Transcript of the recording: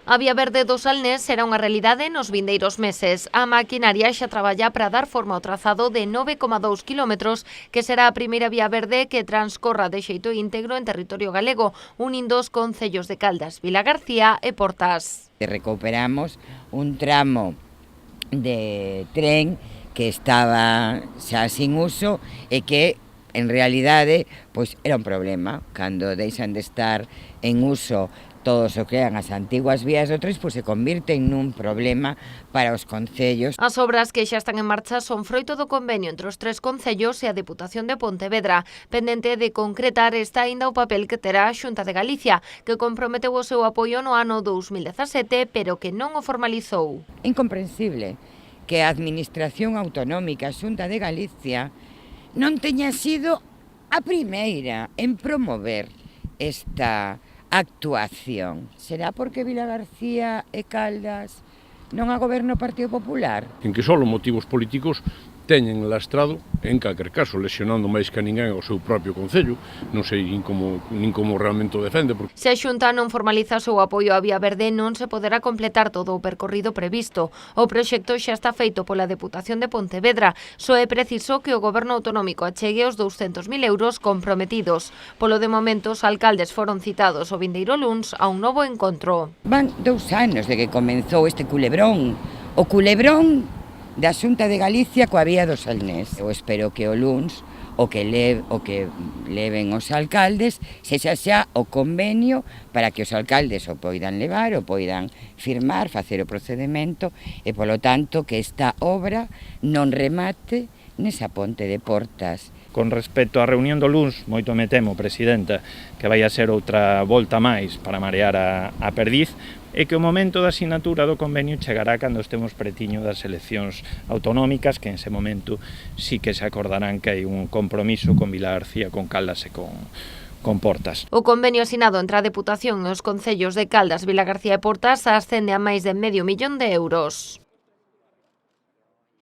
A vía verde do Salnés será unha realidade nos vindeiros meses. A maquinaria xa traballa para dar forma ao trazado de 9,2 km, que será a primeira vía verde que transcorra de xeito íntegro en territorio galego, unindo os concellos de Caldas, Vilagarcía e Portas. Recuperamos un tramo de tren que estaba xa sin uso e que en realidade pois era un problema. Cando deixan de estar en uso todos o que eran as antiguas vías do tren, pois se convirten nun problema para os concellos. As obras que xa están en marcha son froito do convenio entre os tres concellos e a Deputación de Pontevedra. Pendente de concretar está aínda o papel que terá a Xunta de Galicia, que comprometeu o seu apoio no ano 2017, pero que non o formalizou. Incomprensible que a Administración Autonómica, a Xunta de Galicia, non teña sido a primeira en promover esta actuación. Será porque Vilagarcía e Caldas non a goberna o Partido Popular? En que só motivos políticos teñen lastrado, en calquer caso, lesionando máis que a ninguén o seu propio concello, non sei nin como realmente o defende. Se a Xunta non formaliza o seu apoio á vía verde, non se poderá completar todo o percorrido previsto. O proxecto xa está feito pola Deputación de Pontevedra, só é preciso que o Goberno Autonómico achegue os 200.000 euros comprometidos. Polo de momento, os alcaldes foron citados o vindeiro luns a un novo encontro. Van 2 anos de que comenzou este culebrón, o culebrón da Xunta de Galicia coa vía do Salnés. Eu espero que o luns o que leven os alcaldes sexa xa o convenio para que os alcaldes o poidan levar, o poidan firmar, facer o procedimento e, polo tanto, que esta obra non remate nesa ponte de Portas. Con respecto á reunión do luns, moito me temo, presidenta, que vai a ser outra volta máis para marear a perdiz, e que o momento da asinatura do convenio chegará cando estemos pretiño das eleccións autonómicas, que en ese momento sí que se acordarán que hai un compromiso con Vilagarcía, con Caldas e con Portas. O convenio asinado entre a Deputación e os concellos de Caldas, Vilagarcía e Portas ascende a máis de €500.000.